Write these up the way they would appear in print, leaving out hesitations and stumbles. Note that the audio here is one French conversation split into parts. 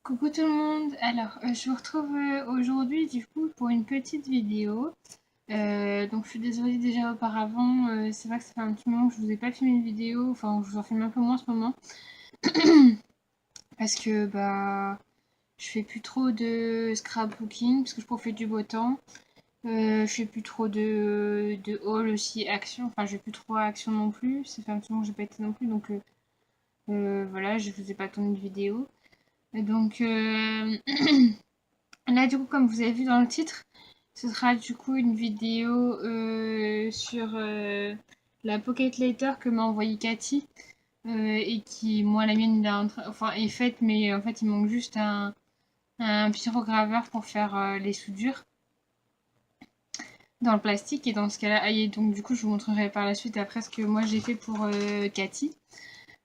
Coucou tout le monde, alors je vous retrouve aujourd'hui du coup pour une petite vidéo. Donc je suis désolée déjà auparavant, c'est vrai que ça fait un petit moment que je vous ai pas filmé une vidéo, enfin je vous en filme un peu moins en ce moment parce que je fais plus trop de scrapbooking parce que je profite du beau temps. Je fais plus trop de haul aussi, action, enfin je fais plus trop action non plus, ça fait un petit moment que j'ai pas été non plus donc voilà, je vous ai pas tourné de vidéo. Et donc là, du coup, comme vous avez vu dans le titre, ce sera du coup une vidéo sur la Pocket Letter que m'a envoyée Cathy et qui, moi, la mienne, enfin, est faite, mais en fait, il manque juste un pyrograveur pour faire les soudures dans le plastique. Et dans ce cas-là, et donc du coup, je vous montrerai par la suite après ce que moi j'ai fait pour Cathy.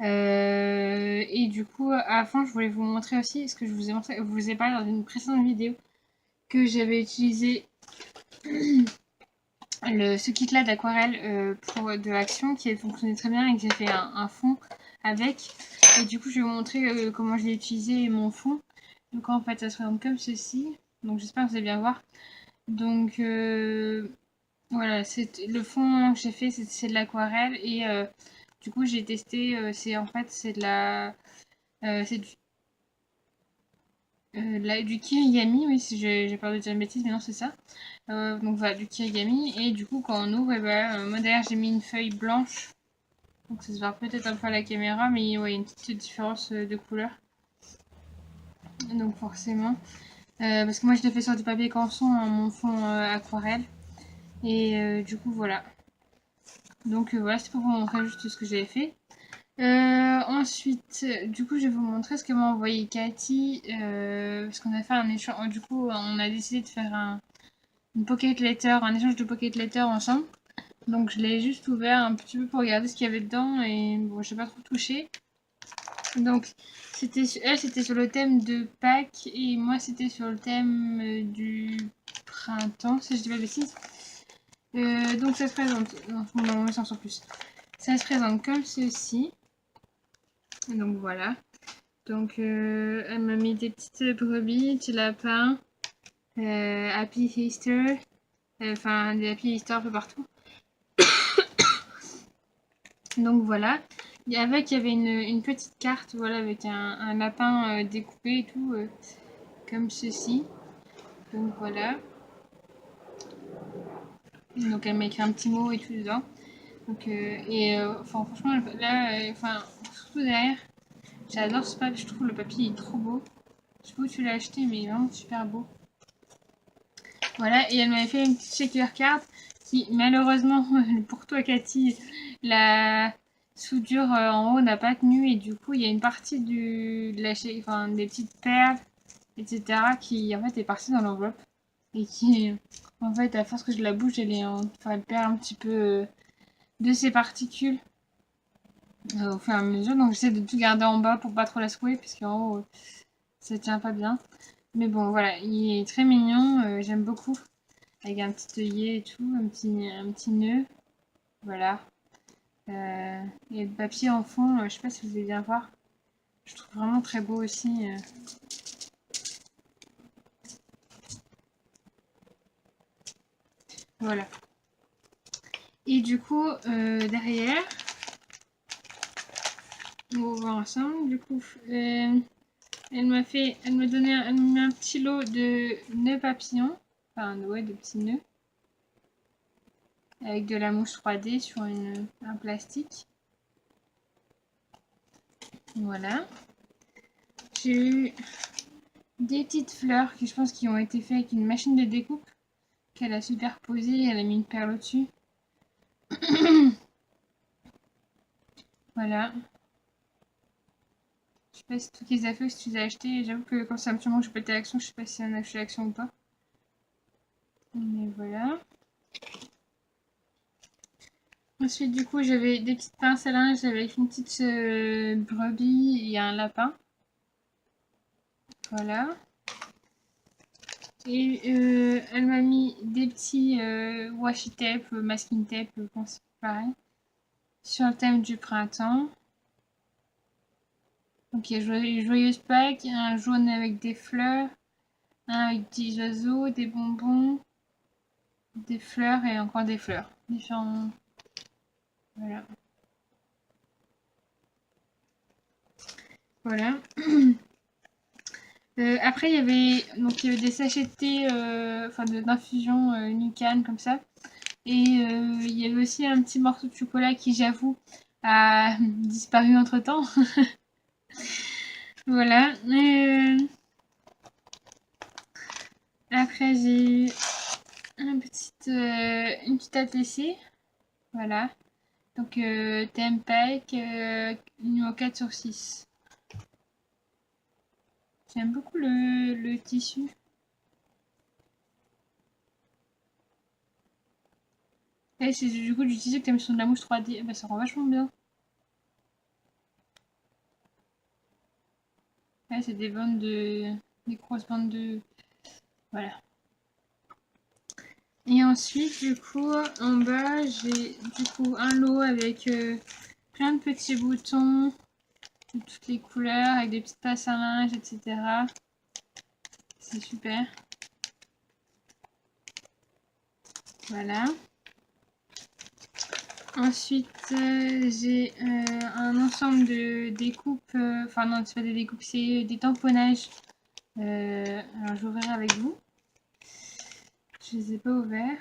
Et du coup, à la fin, je voulais vous montrer aussi ce que je vous ai parlé dans une précédente vidéo que j'avais utilisé ce kit-là d'aquarelle de Action qui a fonctionné très bien et que j'ai fait un fond avec. Et du coup, je vais vous montrer comment je l'ai utilisé mon fond. Donc en fait, ça se présente comme ceci. Donc j'espère que vous allez bien voir. Donc voilà, le fond que j'ai fait, c'est de l'aquarelle et du coup j'ai testé. C'est de la, c'est du kirigami, oui, si j'ai peur de dire une bêtise, mais non, c'est ça. Donc voilà, du kirigami. Et du coup, quand on ouvre, moi derrière, j'ai mis une feuille blanche. Donc ça se voit peut-être un peu à la caméra, mais ouais, il y a une petite différence de couleur. Donc forcément. Parce que moi, je l'ai fait sur du papier canson, hein, mon fond aquarelle. Et du coup, voilà. Donc voilà, c'est pour vous montrer juste ce que j'avais fait. Ensuite, du coup, je vais vous montrer ce que m'a envoyé Cathy. Parce qu'on a fait un échange. Du coup, on a décidé de faire une pocket letter, un échange de pocket letter ensemble. Donc je l'ai juste ouvert un petit peu pour regarder ce qu'il y avait dedans et bon, j'ai pas trop touché. Donc elle c'était sur le thème de Pâques et moi c'était sur le thème du printemps, si je dis pas de bêtises. Donc ça se présente, non, sans plus. Ça se présente comme ceci. Donc voilà. Donc elle m'a mis des petites brebis, petits lapins, Happy Easter, enfin des Happy Easter un peu partout. Donc voilà. Et avec, il y avait une petite carte, voilà, avec un lapin découpé et tout, comme ceci. Donc voilà. Donc elle m'a écrit un petit mot et tout dedans. Donc, enfin, franchement, là, enfin, surtout derrière, j'adore ce papier, je trouve le papier est trop beau. Je sais pas où tu l'as acheté, mais il est vraiment super beau. Voilà, et elle m'avait fait une petite shaker card qui, malheureusement, pour toi, Cathy, la soudure en haut n'a pas tenu et du coup, il y a une partie enfin, des petites perles, etc., qui en fait est partie dans l'enveloppe et qui, en fait, à force que je la bouge, enfin, elle perd un petit peu de ses particules au fur et à mesure. Donc, j'essaie de tout garder en bas pour pas trop la secouer parce qu'en haut, ça tient pas bien. Mais bon, voilà, il est très mignon, j'aime beaucoup. Avec un petit œillet et tout, un petit nœud. Voilà. Et le papier en fond, je sais pas si vous allez bien voir. Je trouve vraiment très beau aussi. Voilà. Et du coup, derrière, on va voir ensemble. Du coup, elle m'a mis un petit lot de nœuds papillons. Enfin, ouais, de petits nœuds. Avec de la mousse 3D sur un plastique. Voilà. J'ai eu des petites fleurs qui je pense qui ont été faites avec une machine de découpe qu'elle a superposé, elle a mis une perle au-dessus. Voilà. Je sais pas si tout qu'ils a fait ou si tu les as achetés. J'avoue que quand c'est un petit moment que je peux à l'action, je sais pas si on a acheté l'action ou pas. Mais voilà. Ensuite, du coup, j'avais des petites pinces à linge avec une petite brebis et un lapin. Voilà. Et elle m'a mis des petits washi tape, masking tape, je pareil, sur le thème du printemps. Donc il y a Joyeuse Pâques, un jaune avec des fleurs, un avec des oiseaux, des bonbons, des fleurs et encore des fleurs. Différents. Voilà. Voilà. Après, il y avait des sachets de thé, enfin d'infusion Nucan comme ça. Et il y avait aussi un petit morceau de chocolat qui, j'avoue, a disparu entre temps. Voilà. Après, j'ai eu une petite ATC. Voilà. Donc, Tempec, numéro 4 sur 6. J'aime beaucoup le tissu. Et c'est du coup du tissu que t'as mis sur de la mousse 3D. Bah, ça rend vachement bien. Ouais, c'est des des grosses bandes de. Voilà. Et ensuite, du coup, en bas, j'ai du coup un lot avec plein de petits boutons de toutes les couleurs, avec des petites passes à linge, etc. C'est super. Voilà. Ensuite, j'ai un ensemble de découpes, enfin non, c'est pas des découpes, c'est des tamponnages. Alors, j'ouvrirai avec vous. Je les ai pas ouverts.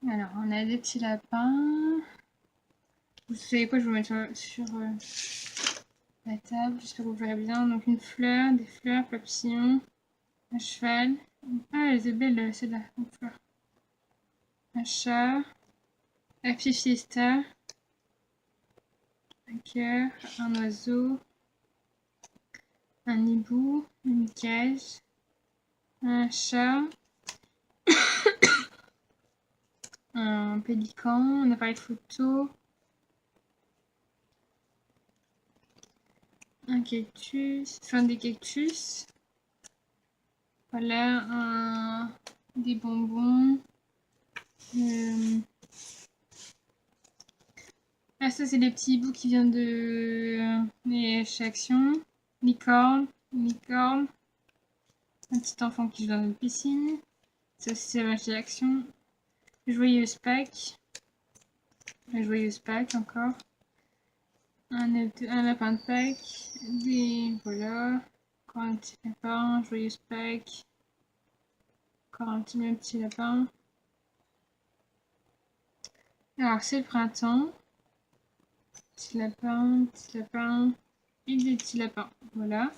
Alors, on a des petits lapins. Vous savez quoi, je vais vous mettre sur la table, j'espère que vous verrez bien. Donc, une fleur, des fleurs, papillons, un cheval. Ah, elle est belle celle-là, une fleur. Un chat, Happy Fiesta, un cœur, un oiseau, un hibou, une cage, un chat, un pélican, un appareil photo, un cactus, enfin des cactus. Voilà, des bonbons. Ah, ça, c'est les petits hiboux qui viennent de chez Action. Licorne, licorne. Un petit enfant qui joue dans une piscine. Ça aussi, c'est la chez Action. Joyeuse Pâques. La joyeuse Pâques encore. Un lapin de Pâques. Voilà. Encore un petit lapin. Joyeuse Pâques. Encore un petit lapin. Alors, c'est le printemps. Petit lapin et des petits lapins. Voilà.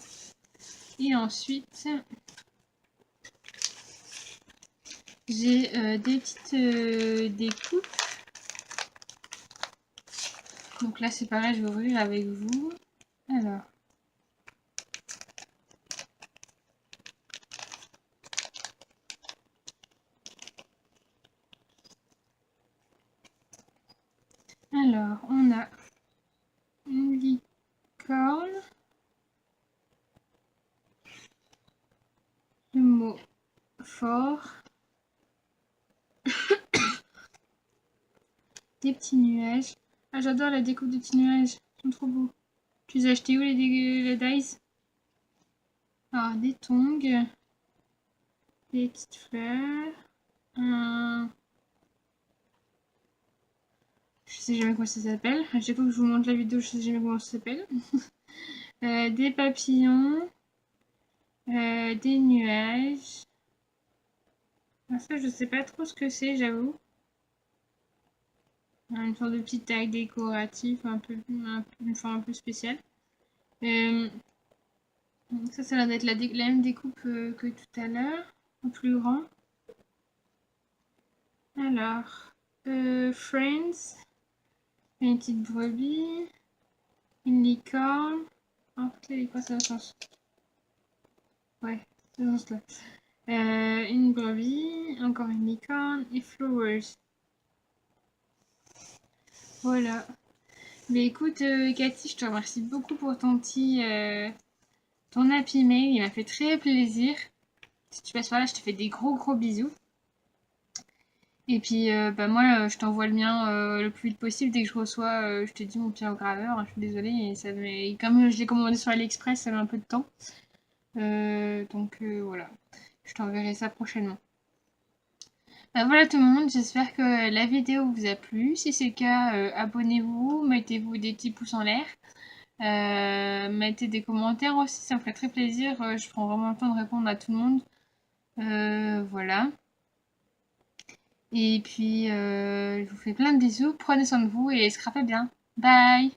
Et ensuite, j'ai des petites découpes. Donc là, c'est pareil, je vais ouvrir avec vous. Alors. Alors, on a une licorne. Le mot fort. Des petits nuages. Ah, j'adore la découpe des petits nuages. Ils sont trop beaux. Tu les as achetés où les dice? Alors, des tongs. Des petites fleurs. Je sais jamais comment ça s'appelle. À chaque fois que je vous montre la vidéo, je sais jamais comment ça s'appelle. Des papillons. Des nuages. Alors ça, je sais pas trop ce que c'est, j'avoue. Une sorte de petit tag décoratif, une forme un peu spéciale. Ça, ça a l'air d'être la même découpe que tout à l'heure, en plus grand. Alors, Friends, une petite brebis, une licorne. En fait, la licorne, ça a un sens. Ouais, c'est dans ce là. Une brebis, encore une licorne et Flowers. Voilà. Mais écoute, Cathy, je te remercie beaucoup pour ton petit ton Happy Mail. Il m'a fait très plaisir. Si tu passes par là, je te fais des gros bisous. Et puis, bah moi, je t'envoie le mien le plus vite possible. Dès que je reçois, je te dis mon petit graveur. Je suis désolée, et comme je l'ai commandé sur AliExpress, ça met un peu de temps. Donc voilà, je t'enverrai ça prochainement. Bah voilà tout le monde, j'espère que la vidéo vous a plu. Si c'est le cas, abonnez-vous, mettez-vous des petits pouces en l'air. Mettez des commentaires aussi, ça me ferait très plaisir. Je prends vraiment le temps de répondre à tout le monde. Voilà. Et puis, je vous fais plein de bisous. Prenez soin de vous et scrapez bien. Bye!